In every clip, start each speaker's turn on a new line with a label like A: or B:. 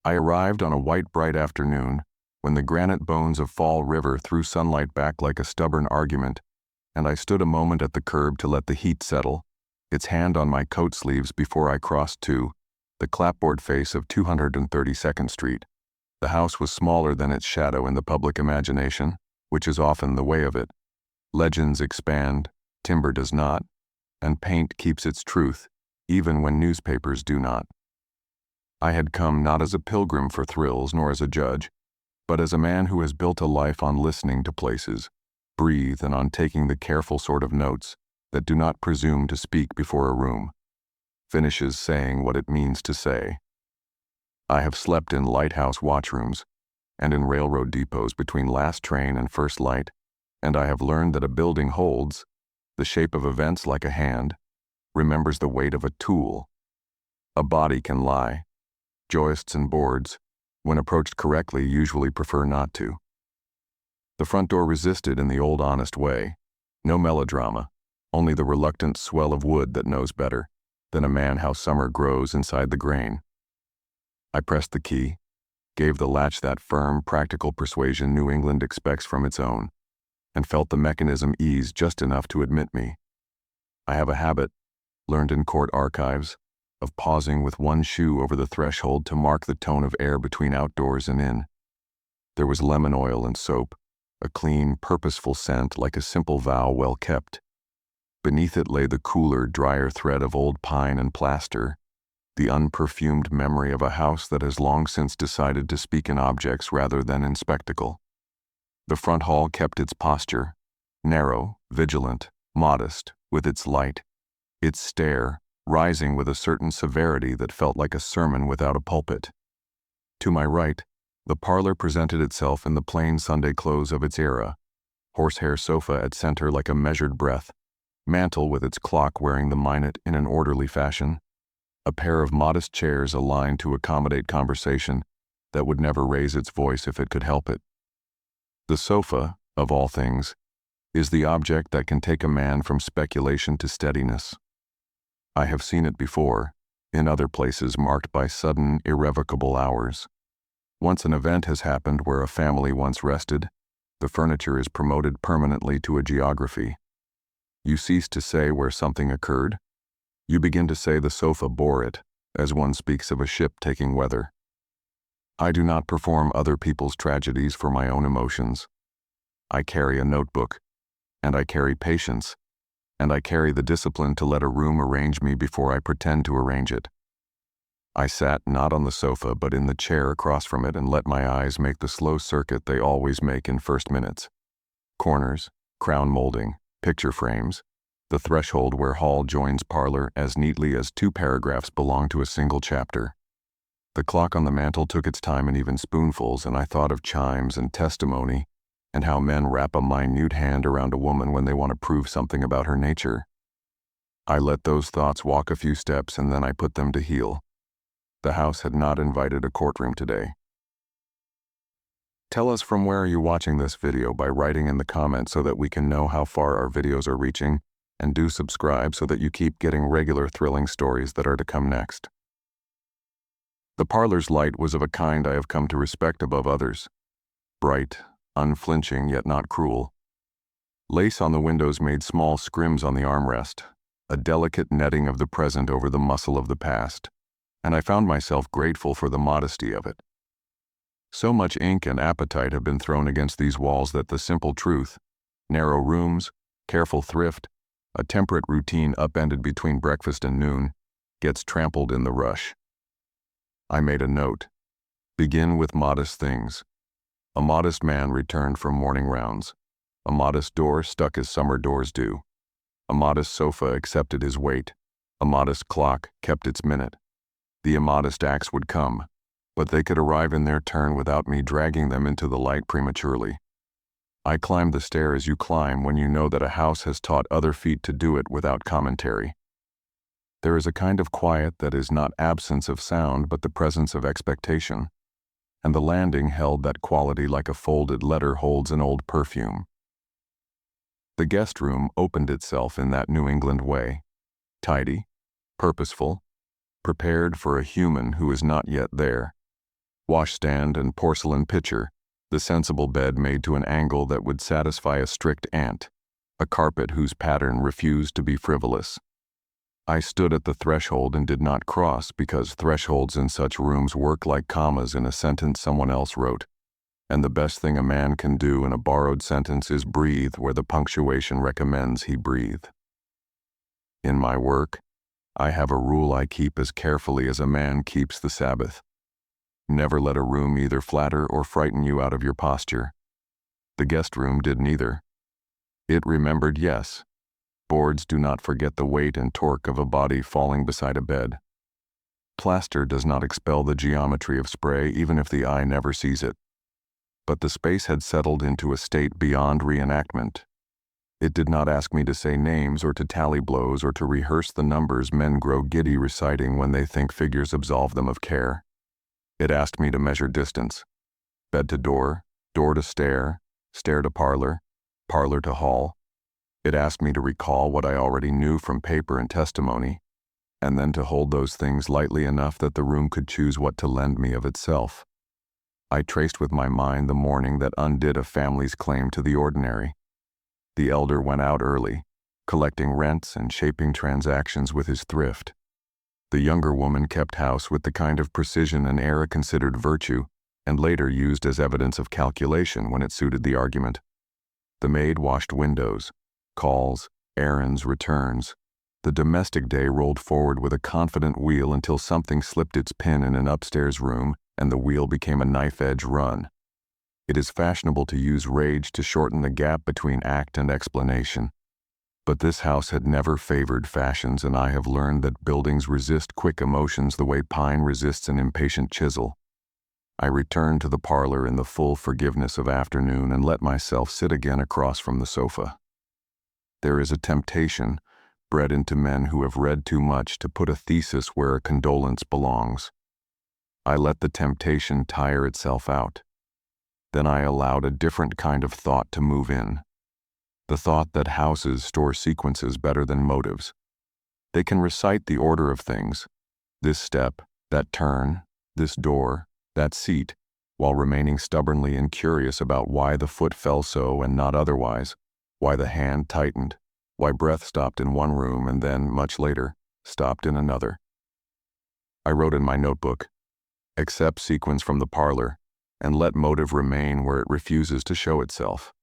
A: I arrived on a white bright afternoon, when the granite bones of Fall River threw sunlight back like a stubborn argument, and I stood a moment at the curb to let the heat settle, its hand on my coat sleeves before I crossed to the clapboard face of 232nd Street. The house was smaller than its shadow in the public imagination, which is often the way of it. Legends expand, timber does not, and paint keeps its truth, even when newspapers do not. I had come not as a pilgrim for thrills nor as a judge, but as a man who has built a life on listening to places, breathe, and on taking the careful sort of notes that do not presume to speak before a room, finishes saying what it means to say. I have slept in lighthouse watchrooms and in railroad depots between last train and first light, and I have learned that a building holds the shape of events like a hand, remembers the weight of a tool. A body can lie. Joists and boards, when approached correctly, usually prefer not to. The front door resisted in the old honest way. No melodrama, only the reluctant swell of wood that knows better than a man how summer grows inside the grain. I pressed the key, gave the latch that firm, practical persuasion New England expects from its own, and felt the mechanism ease just enough to admit me. I have a habit, learned in court archives, of pausing with one shoe over the threshold to mark the tone of air between outdoors and in. There was lemon oil and soap, a clean, purposeful scent like a simple vow well kept. Beneath it lay the cooler, drier thread of old pine and plaster, the unperfumed memory of a house that has long since decided to speak in objects rather than in spectacle. The front hall kept its posture, narrow, vigilant, modest, with its light, its stare, rising with a certain severity that felt like a sermon without a pulpit. To my right, the parlor presented itself in the plain Sunday clothes of its era, horsehair sofa at center like a measured breath, mantel with its clock wearing the minute in an orderly fashion, a pair of modest chairs aligned to accommodate conversation that would never raise its voice if it could help it. The sofa, of all things, is the object that can take a man from speculation to steadiness. I have seen it before, in other places marked by sudden, irrevocable hours. Once an event has happened where a family once rested, the furniture is promoted permanently to a geography. You cease to say where something occurred. You begin to say the sofa bore it, as one speaks of a ship taking weather. I do not perform other people's tragedies for my own emotions. I carry a notebook, and I carry patience, and I carry the discipline to let a room arrange me before I pretend to arrange it. I sat not on the sofa but in the chair across from it and let my eyes make the slow circuit they always make in first minutes. Corners, crown molding, picture frames, the threshold where hall joins parlor as neatly as two paragraphs belong to a single chapter. The clock on the mantel took its time in even spoonfuls, and I thought of chimes and testimony, and how men wrap a minute hand around a woman when they want to prove something about her nature. I let those thoughts walk a few steps, and then I put them to heel. The house had not invited a courtroom today. Tell us from where are you watching this video by writing in the comments so that we can know how far our videos are reaching, and do subscribe so that you keep getting regular thrilling stories that are to come next. The parlor's light was of a kind I have come to respect above others. Bright, unflinching yet not cruel. Lace on the windows made small scrims on the armrest, a delicate netting of the present over the muscle of the past, and I found myself grateful for the modesty of it. So much ink and appetite have been thrown against these walls that the simple truth, narrow rooms, careful thrift, a temperate routine upended between breakfast and noon, gets trampled in the rush. I made a note. Begin with modest things. A modest man returned from morning rounds. A modest door stuck as summer doors do. A modest sofa accepted his weight. A modest clock kept its minute. The immodest acts would come, but they could arrive in their turn without me dragging them into the light prematurely. I climb the stairs you climb when you know that a house has taught other feet to do it without commentary. There is a kind of quiet that is not absence of sound but the presence of expectation, and the landing held that quality like a folded letter holds an old perfume. The guest room opened itself in that New England way, tidy, purposeful, prepared for a human who is not yet there. washstand and porcelain pitcher, the sensible bed made to an angle that would satisfy a strict aunt, a carpet whose pattern refused to be frivolous. I stood at the threshold and did not cross because thresholds in such rooms work like commas in a sentence someone else wrote, and the best thing a man can do in a borrowed sentence is breathe where the punctuation recommends he breathe. In my work, I have a rule I keep as carefully as a man keeps the Sabbath. Never let a room either flatter or frighten you out of your posture. The guest room did neither. It remembered yes. Boards do not forget the weight and torque of a body falling beside a bed. Plaster does not expel the geometry of spray even if the eye never sees it. But the space had settled into a state beyond reenactment. It did not ask me to say names or to tally blows or to rehearse the numbers men grow giddy reciting when they think figures absolve them of care. It asked me to measure distance. Bed to door to stair, stair to parlor, parlor to hall. It asked me to recall what I already knew from paper and testimony, and then to hold those things lightly enough that the room could choose what to lend me of itself. I traced with my mind the morning that undid a family's claim to the ordinary. The elder went out early, collecting rents and shaping transactions with his thrift. The younger woman kept house with the kind of precision an era considered virtue, and later used as evidence of calculation when it suited the argument. The maid washed windows, calls, errands, returns. The domestic day rolled forward with a confident wheel until something slipped its pin in an upstairs room and the wheel became a knife-edge run. It is fashionable to use rage to shorten the gap between act and explanation. But this house had never favored fashions, and I have learned that buildings resist quick emotions the way pine resists an impatient chisel. I returned to the parlor in the full forgiveness of afternoon and let myself sit again across from the sofa. There is a temptation, bred into men who have read too much, to put a thesis where a condolence belongs. I let the temptation tire itself out. Then I allowed a different kind of thought to move in. The thought that houses store sequences better than motives. They can recite the order of things, this step, that turn, this door, that seat, while remaining stubbornly incurious about why the foot fell so and not otherwise, why the hand tightened, why breath stopped in one room and then, much later, stopped in another. I wrote in my notebook, accept sequence from the parlor, and let motive remain where it refuses to show itself.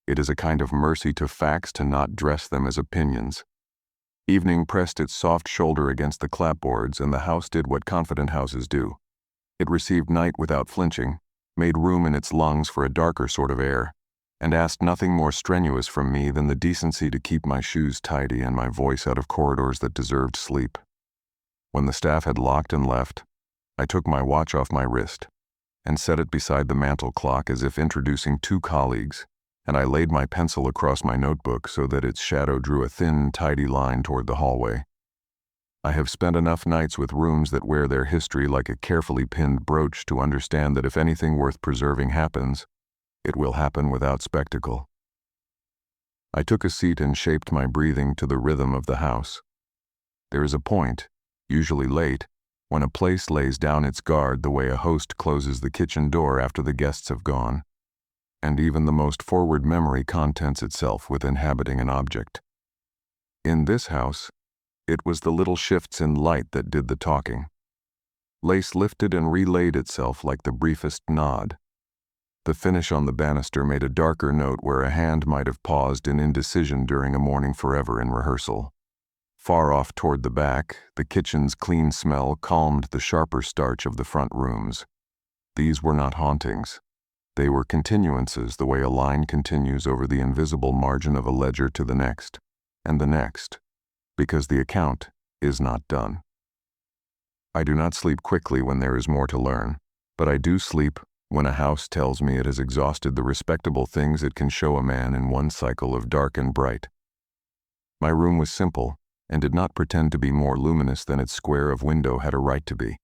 A: It is a kind of mercy to facts to not dress them as opinions. Evening pressed its soft shoulder against the clapboards, and the house did what confident houses do. It received night without flinching, made room in its lungs for a darker sort of air, and asked nothing more strenuous from me than the decency to keep my shoes tidy and my voice out of corridors that deserved sleep. When the staff had locked and left, I took my watch off my wrist and set it beside the mantel clock as if introducing two colleagues, and I laid my pencil across my notebook so that its shadow drew a thin, tidy line toward the hallway. I have spent enough nights with rooms that wear their history like a carefully pinned brooch to understand that if anything worth preserving happens, it will happen without spectacle. I took a seat and shaped my breathing to the rhythm of the house. There is a point, usually late, when a place lays down its guard the way a host closes the kitchen door after the guests have gone, and even the most forward memory contents itself with inhabiting an object. In this house, it was the little shifts in light that did the talking. Lace lifted and relaid itself like the briefest nod. The finish on the banister made a darker note where a hand might have paused in indecision during a morning forever in rehearsal. Far off toward the back, the kitchen's clean smell calmed the sharper starch of the front rooms. These were not hauntings. They were continuances the way a line continues over the invisible margin of a ledger to the next, and the next, because the account is not done. I do not sleep quickly when there is more to learn, but I do sleep when a house tells me it has exhausted the respectable things it can show a man in one cycle of dark and bright. My room was simple, and did not pretend to be more luminous than its square of window had a right to be.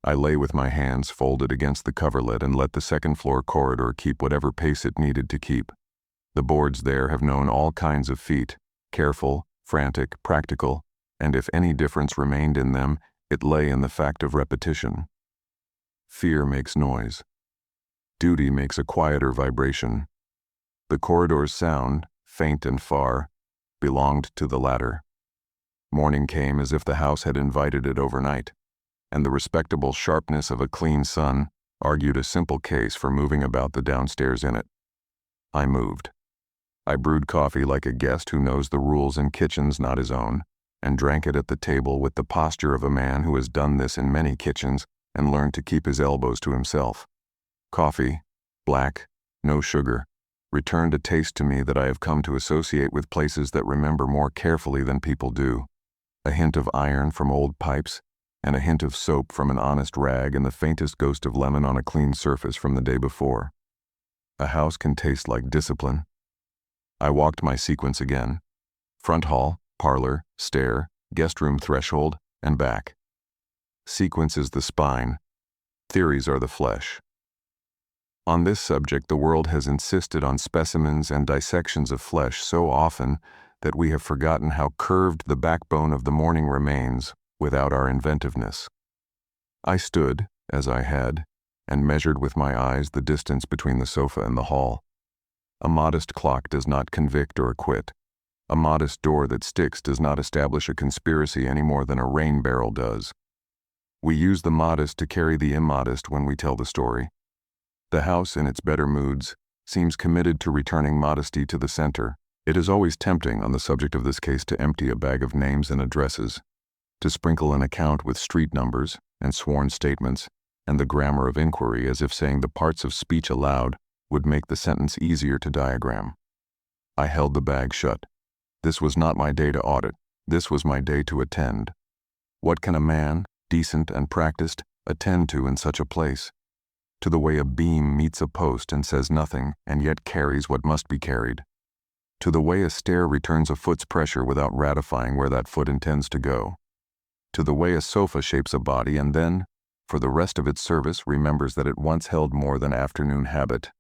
A: I lay with my hands folded against the coverlet and let the second-floor corridor keep whatever pace it needed to keep. The boards there have known all kinds of feet, careful, frantic, practical, and if any difference remained in them, it lay in the fact of repetition. Fear makes noise. Duty makes a quieter vibration. The corridor's sound, faint and far, belonged to the latter. Morning came as if the house had invited it overnight, and the respectable sharpness of a clean sun argued a simple case for moving about the downstairs in it. I moved. I brewed coffee like a guest who knows the rules in kitchens not his own, and drank it at the table with the posture of a man who has done this in many kitchens and learned to keep his elbows to himself. Coffee, black, no sugar, returned a taste to me that I have come to associate with places that remember more carefully than people do. A hint of iron from old pipes, and a hint of soap from an honest rag, and the faintest ghost of lemon on a clean surface from the day before. A house can taste like discipline. I walked my sequence again. Front hall, parlor, stair, guest room threshold, and back. Sequence is the spine. Theories are the flesh. On this subject, the world has insisted on specimens and dissections of flesh so often that we have forgotten how curved the backbone of the morning remains without our inventiveness. I stood, as I had, and measured with my eyes the distance between the sofa and the hall. A modest clock does not convict or acquit. A modest door that sticks does not establish a conspiracy any more than a rain barrel does. We use the modest to carry the immodest when we tell the story. The house, in its better moods, seems committed to returning modesty to the center. It is always tempting, on the subject of this case, to empty a bag of names and addresses, to sprinkle an account with street numbers and sworn statements and the grammar of inquiry, as if saying the parts of speech aloud would make the sentence easier to diagram. I held the bag shut. This was not my day to audit. This was my day to attend. What can a man, decent and practiced, attend to in such a place? To the way a beam meets a post and says nothing, and yet carries what must be carried. To the way a stair returns a foot's pressure without ratifying where that foot intends to go. To the way a sofa shapes a body and then, for the rest of its service, remembers that it once held more than afternoon habit.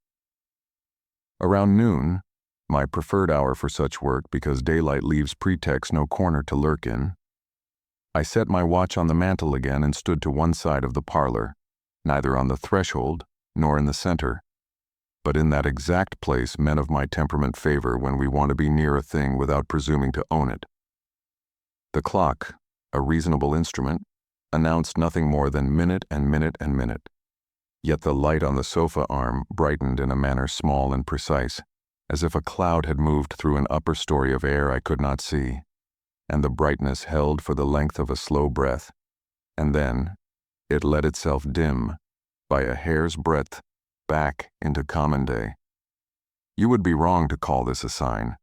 A: Around noon, my preferred hour for such work because daylight leaves pretext no corner to lurk in, I set my watch on the mantel again and stood to one side of the parlor, neither on the threshold nor in the center, but in that exact place men of my temperament favor when we want to be near a thing without presuming to own it. The clock, a reasonable instrument, announced nothing more than minute and minute and minute. Yet the light on the sofa arm brightened in a manner small and precise, as if a cloud had moved through an upper story of air I could not see, and the brightness held for the length of a slow breath, and then it let itself dim, by a hair's breadth, back into common day. You would be wrong to call this a sign.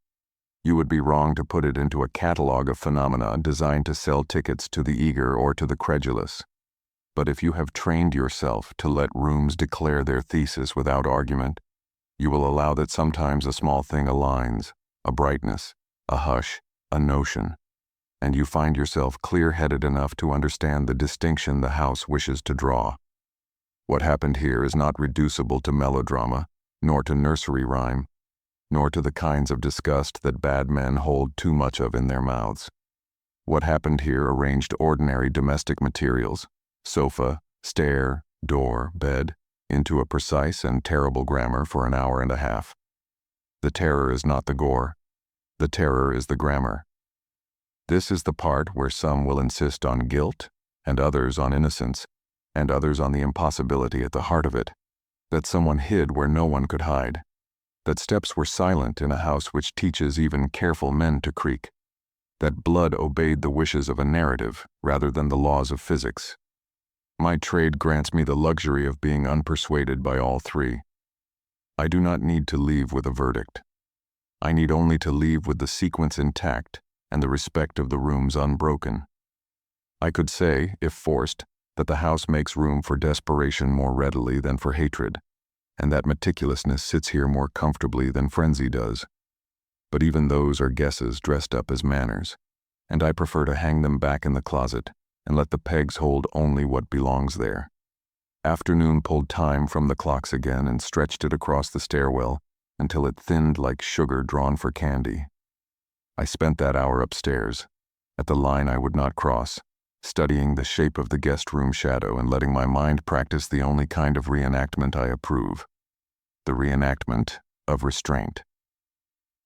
A: You would be wrong to put it into a catalogue of phenomena designed to sell tickets to the eager or to the credulous. But if you have trained yourself to let rooms declare their thesis without argument, you will allow that sometimes a small thing aligns, a brightness, a hush, a notion, and you find yourself clear-headed enough to understand the distinction the house wishes to draw. What happened here is not reducible to melodrama, nor to nursery rhyme, nor to the kinds of disgust that bad men hold too much of in their mouths. What happened here arranged ordinary domestic materials, sofa, stair, door, bed, into a precise and terrible grammar for an hour and a half. The terror is not the gore. The terror is the grammar. This is the part where some will insist on guilt, and others on innocence, and others on the impossibility at the heart of it, that someone hid where no one could hide, that steps were silent in a house which teaches even careful men to creak, that blood obeyed the wishes of a narrative rather than the laws of physics. My trade grants me the luxury of being unpersuaded by all three. I do not need to leave with a verdict. I need only to leave with the sequence intact and the respect of the rooms unbroken. I could say, if forced, that the house makes room for desperation more readily than for hatred, and that meticulousness sits here more comfortably than frenzy does. But even those are guesses dressed up as manners, and I prefer to hang them back in the closet and let the pegs hold only what belongs there. Afternoon pulled time from the clocks again and stretched it across the stairwell until it thinned like sugar drawn for candy. I spent that hour upstairs, at the line I would not cross, studying the shape of the guest room shadow and letting my mind practice the only kind of reenactment I approve, the reenactment of restraint.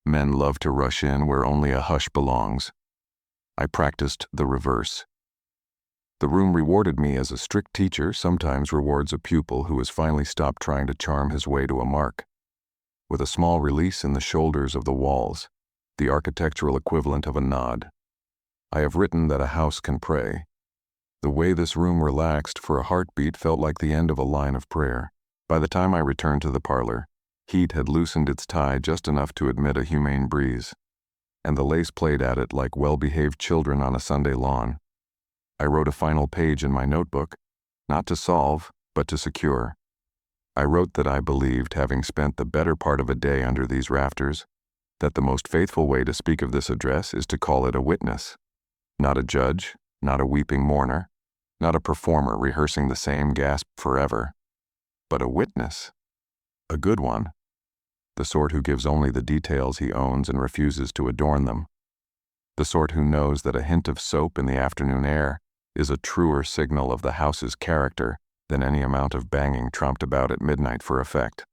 A: Men love to rush in where only a hush belongs. I practiced the reverse. The room rewarded me as a strict teacher sometimes rewards a pupil who has finally stopped trying to charm his way to a mark. With a small release in the shoulders of the walls, the architectural equivalent of a nod. I have written that a house can pray. The way this room relaxed for a heartbeat felt like the end of a line of prayer. By the time I returned to the parlor, heat had loosened its tie just enough to admit a humane breeze, and the lace played at it like well-behaved children on a Sunday lawn. I wrote a final page in my notebook, not to solve, but to secure. I wrote that I believed, having spent the better part of a day under these rafters, that the most faithful way to speak of this address is to call it a witness. Not a judge, not a weeping mourner, not a performer rehearsing the same gasp forever, but a witness. A good one. The sort who gives only the details he owns and refuses to adorn them. The sort who knows that a hint of soap in the afternoon air is a truer signal of the house's character than any amount of banging trumped about at midnight for effect.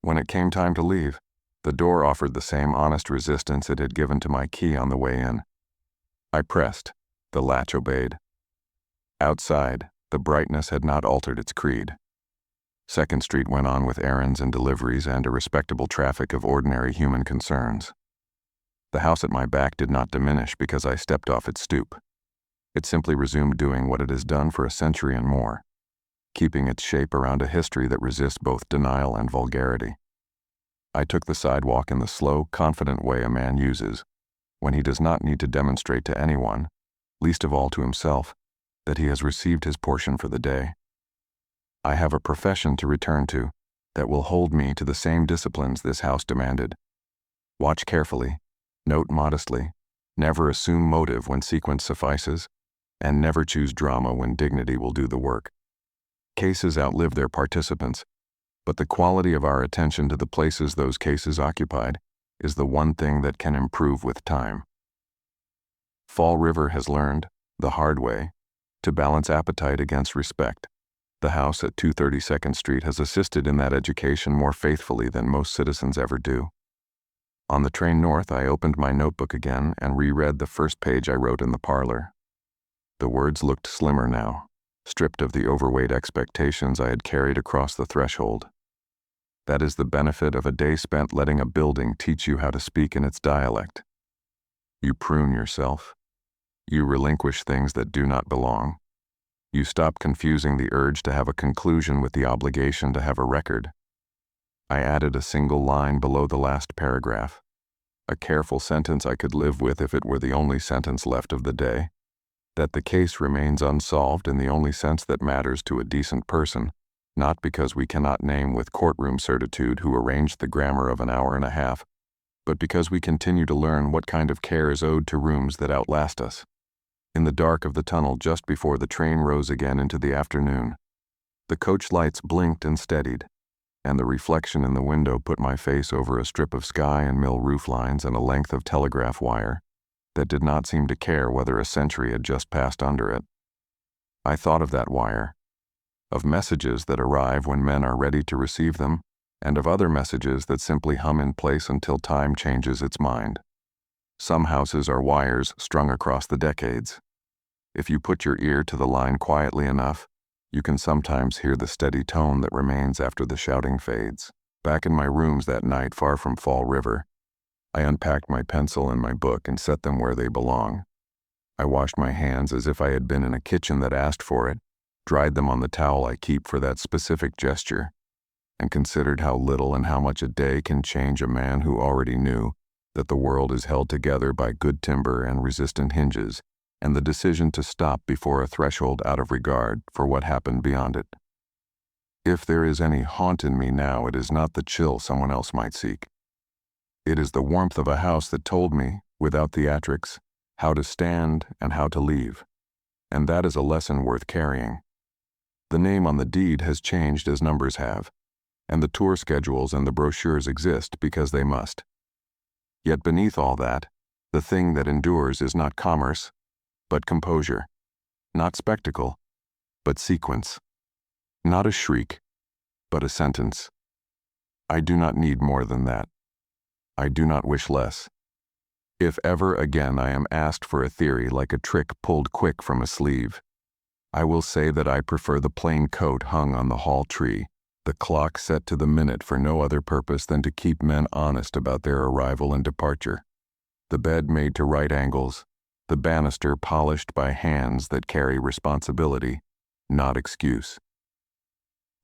A: When it came time to leave, the door offered the same honest resistance it had given to my key on the way in. I pressed. The latch obeyed. Outside, the brightness had not altered its creed. 2nd Street went on with errands and deliveries and a respectable traffic of ordinary human concerns. The house at my back did not diminish because I stepped off its stoop. It simply resumed doing what it has done for a century and more, keeping its shape around a history that resists both denial and vulgarity. I took the sidewalk in the slow, confident way a man uses when he does not need to demonstrate to anyone, least of all to himself, that he has received his portion for the day. I have a profession to return to that will hold me to the same disciplines this house demanded. Watch carefully, note modestly, never assume motive when sequence suffices, and never choose drama when dignity will do the work. Cases outlive their participants, but the quality of our attention to the places those cases occupied is the one thing that can improve with time. Fall River has learned, the hard way, to balance appetite against respect. The house at 232nd Street has assisted in that education more faithfully than most citizens ever do. On the train north, I opened my notebook again and reread the first page I wrote in the parlor. The words looked slimmer now, stripped of the overweight expectations I had carried across the threshold. That is the benefit of a day spent letting a building teach you how to speak in its dialect. You prune yourself. You relinquish things that do not belong. You stop confusing the urge to have a conclusion with the obligation to have a record. I added a single line below the last paragraph, a careful sentence I could live with if it were the only sentence left of the day, that the case remains unsolved in the only sense that matters to a decent person, not because we cannot name with courtroom certitude who arranged the grammar of an hour and a half, but because we continue to learn what kind of care is owed to rooms that outlast us. In the dark of the tunnel just before the train rose again into the afternoon, the coach lights blinked and steadied, and the reflection in the window put my face over a strip of sky and mill roof lines and a length of telegraph wire that did not seem to care whether a century had just passed under it. I thought of that wire, of messages that arrive when men are ready to receive them, and of other messages that simply hum in place until time changes its mind. Some houses are wires strung across the decades. If you put your ear to the line quietly enough, you can sometimes hear the steady tone that remains after the shouting fades. Back in my rooms that night far from Fall River, I unpacked my pencil and my book and set them where they belong. I washed my hands as if I had been in a kitchen that asked for it, dried them on the towel I keep for that specific gesture, and considered how little and how much a day can change a man who already knew that the world is held together by good timber and resistant hinges, and the decision to stop before a threshold out of regard for what happened beyond it. If there is any haunt in me now, it is not the chill someone else might seek. It is the warmth of a house that told me, without theatrics, how to stand and how to leave, and that is a lesson worth carrying. The name on the deed has changed as numbers have, and the tour schedules and the brochures exist because they must. Yet beneath all that, the thing that endures is not commerce, but composure. Not spectacle, but sequence. Not a shriek, but a sentence. I do not need more than that. I do not wish less. If ever again I am asked for a theory like a trick pulled quick from a sleeve, I will say that I prefer the plain coat hung on the hall tree, the clock set to the minute for no other purpose than to keep men honest about their arrival and departure, the bed made to right angles, the banister polished by hands that carry responsibility, not excuse.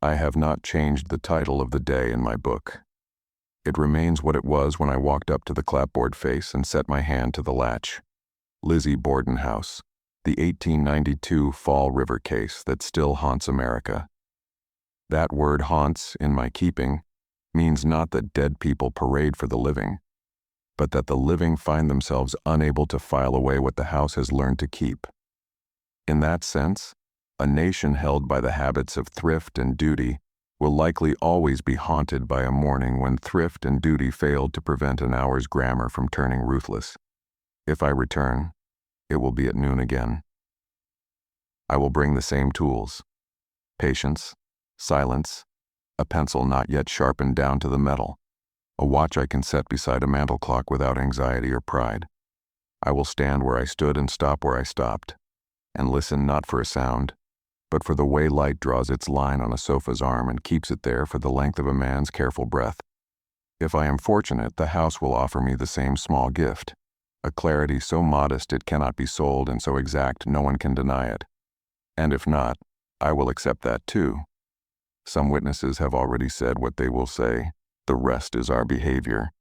A: I have not changed the title of the day in my book. It remains what it was when I walked up to the clapboard face and set my hand to the latch. Lizzie Borden House, the 1892 Fall River case that still haunts America. That word haunts, in my keeping, means not that dead people parade for the living, but that the living find themselves unable to file away what the house has learned to keep. In that sense, a nation held by the habits of thrift and duty will likely always be haunted by a morning when thrift and duty failed to prevent an hour's grammar from turning ruthless. If I return, it will be at noon again. I will bring the same tools: patience, silence, a pencil not yet sharpened down to the metal, a watch I can set beside a mantel clock without anxiety or pride. I will stand where I stood and stop where I stopped, and listen not for a sound, but for the way light draws its line on a sofa's arm and keeps it there for the length of a man's careful breath. If I am fortunate, the house will offer me the same small gift, a clarity so modest it cannot be sold and so exact no one can deny it. And if not, I will accept that too. Some witnesses have already said what they will say. The rest is our behavior.